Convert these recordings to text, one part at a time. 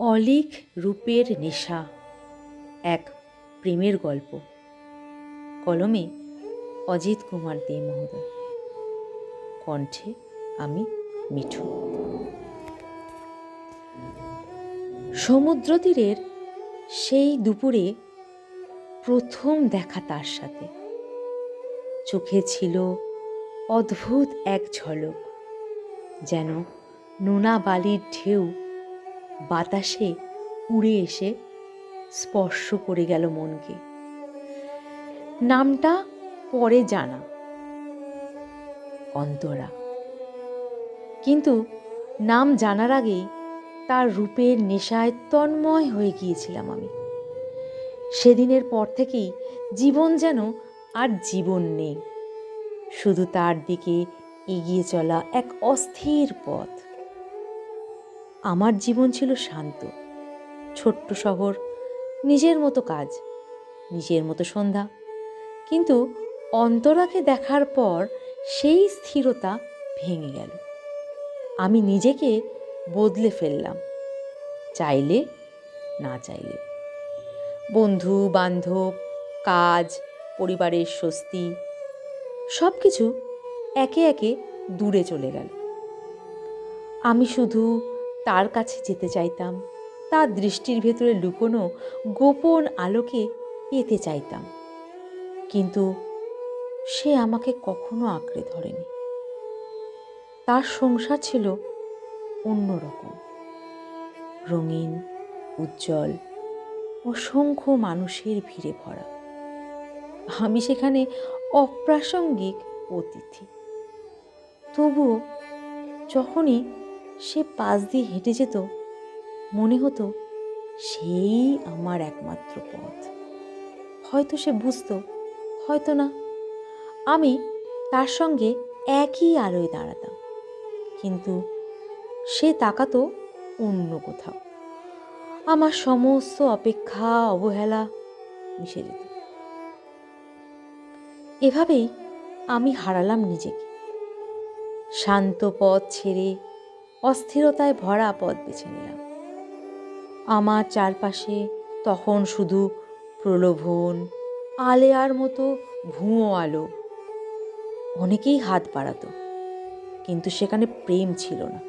অলীক রূপের নেশা, এক প্রেমের গল্প। কলমে অজিত কুমার দে মহোদয়, কণ্ঠে আমি মিঠু। সমুদ্র তীরের সেই দুপুরে প্রথম দেখা তার সাথে। চোখে ছিল অদ্ভুত এক ঝলক, যেন নোনা বালির ঢেউ বাতাসে উড়ে এসে স্পর্শ করে গেল মনকে। নামটা পরে জানা, অন্তরা। কিন্তু নাম জানার আগেই তার রূপের নেশায় তন্ময় হয়ে গিয়েছিলাম আমি। সেদিনের পর থেকেই জীবন যেন আর জীবন নেই, শুধু তার দিকে এগিয়ে চলা এক অস্থির পথ। আমার জীবন ছিল শান্ত, ছোট্ট শহর, নিজের মতো কাজ, নিজের মতো সন্ধ্যা। কিন্তু অন্তরাকে দেখার পর সেই স্থিরতা ভেঙে গেল। আমি নিজেকে বদলে ফেললাম, চাইলে না চাইলে। বন্ধু বান্ধব, কাজ, পরিবারের স্বস্তি, সব কিছু একে একে দূরে চলে গেল। আমি শুধু তার কাছে যেতে চাইতাম, তার দৃষ্টির ভেতরে লুকোনো গোপন আলোকে পেতে চাইতাম। কিন্তু সে আমাকে কখনো আঁকড়ে ধরেনি। তার সংসার ছিল অন্যরকম, রঙিন, উজ্জ্বল, অসংখ্য মানুষের ভিড়ে ভরা। আমি সেখানে অপ্রাসঙ্গিক অতিথি। তবুও যখনই সে পাশ দিয়ে হেঁটে যেত, মনে হতো সেই আমার একমাত্র পথ। হয়তো সে বুঝতো, হয়তো না। আমি তার সঙ্গে একই আলোয় দাঁড়াতাম, কিন্তু সে তাকাতো অন্য কোথাও। আমার সমস্ত অপেক্ষা, অবহেলা মিশে যেত। এভাবেই আমি হারালাম নিজেকে। শান্ত পথ ছেড়ে অস্থিরতায় ভরা পথ বেছে নিলাম। আমার চারপাশে তখন শুধু প্রলোভন, আলেয়ার মতো ভুঁয়ো আলো। অনেকেই হাত বাড়াতো, কিন্তু সেখানে প্রেম ছিল না,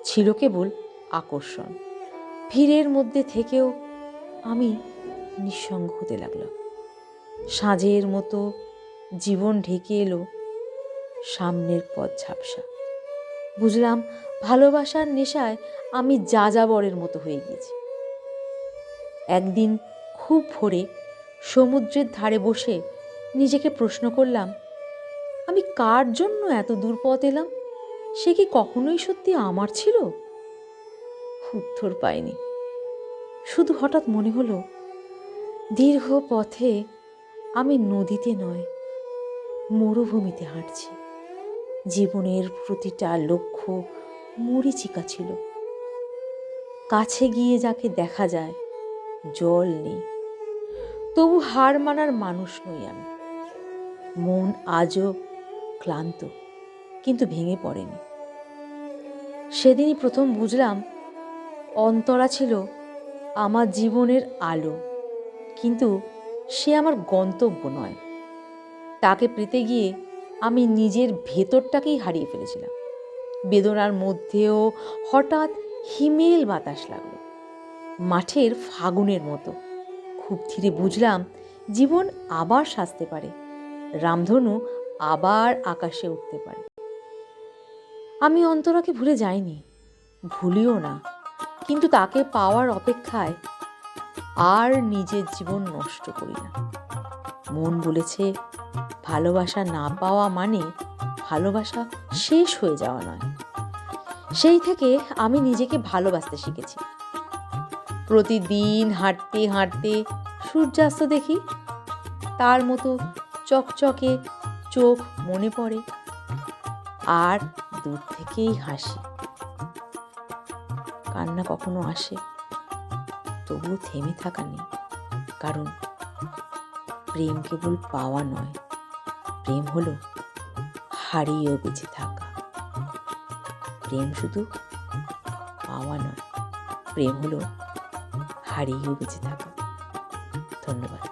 ছিল কেবল আকর্ষণ। ভিড়ের মধ্যে থেকেও আমি নিঃসঙ্গ হতে লাগলাম। সাঁঝের মতো জীবন ঢেকে এলো, সামনের পথ ঝাপসা। বুঝলাম ভালোবাসার নেশায় আমি যাযাবরের মতো হয়ে গেছি। একদিন খুব ভোরে সমুদ্রের ধারে বসে নিজেকে প্রশ্ন করলাম, আমি কার জন্য এত দূর পথ এলাম? সে কি কখনোই সত্যি আমার ছিল? উত্তর পাইনি। শুধু হঠাৎ মনে হলো, দীর্ঘ পথে আমি নদীতে নয়, মরুভূমিতে হাঁটছি। জীবনের প্রতিটা লক্ষ্য মরীচিকা ছিল। কাছে গিয়ে যাকে দেখা যায়, জল নেই। তবু হার মানার মানুষ নই আমি। মন আজও ক্লান্ত, কিন্তু ভেঙে পড়েনি। সেদিনই প্রথম বুঝলাম, অন্তরা ছিল আমার জীবনের আলো, কিন্তু সে আমার গন্তব্য নয়। তাকে পেতে গিয়ে আমি নিজের ভেতরটাকেই হারিয়ে ফেলেছিলাম। বেদনার মধ্যেও হঠাৎ হিমেল বাতাস লাগলো, মাঠের ফাগুনের মতো। খুব ধীরে বুঝলাম, জীবন আবার সাজতে পারে, রামধনু আবার আকাশে উঠতে পারে। আমি অন্তরাকে ভুলে যাইনি, ভুলিও না, কিন্তু তাকে পাওয়ার অপেক্ষায় আর নিজের জীবন নষ্ট করি না। মন বলেছে, ভালোবাসা না পাওয়া মানে ভালোবাসা শেষ হয়ে যাওয়া নয়। সেই থেকে আমি নিজেকে ভালোবাসতে শিখেছি। প্রতিদিন হাঁটতে হাঁটতে সূর্যাস্ত দেখি, তার মতো চকচকে চোখ মনে পড়ে, আর দূর থেকেই হাসি। কান্না কখনো আসে, তবুও থেমে থাকা নেই, কারণ প্রেম কেবল পাওয়া নয়, প্রেম হলো হারিয়েও বেঁচে থাকা। প্রেম শুধু পাওয়া নয়, প্রেম হলো হারিয়েও বেঁচে থাকা। ধন্যবাদ।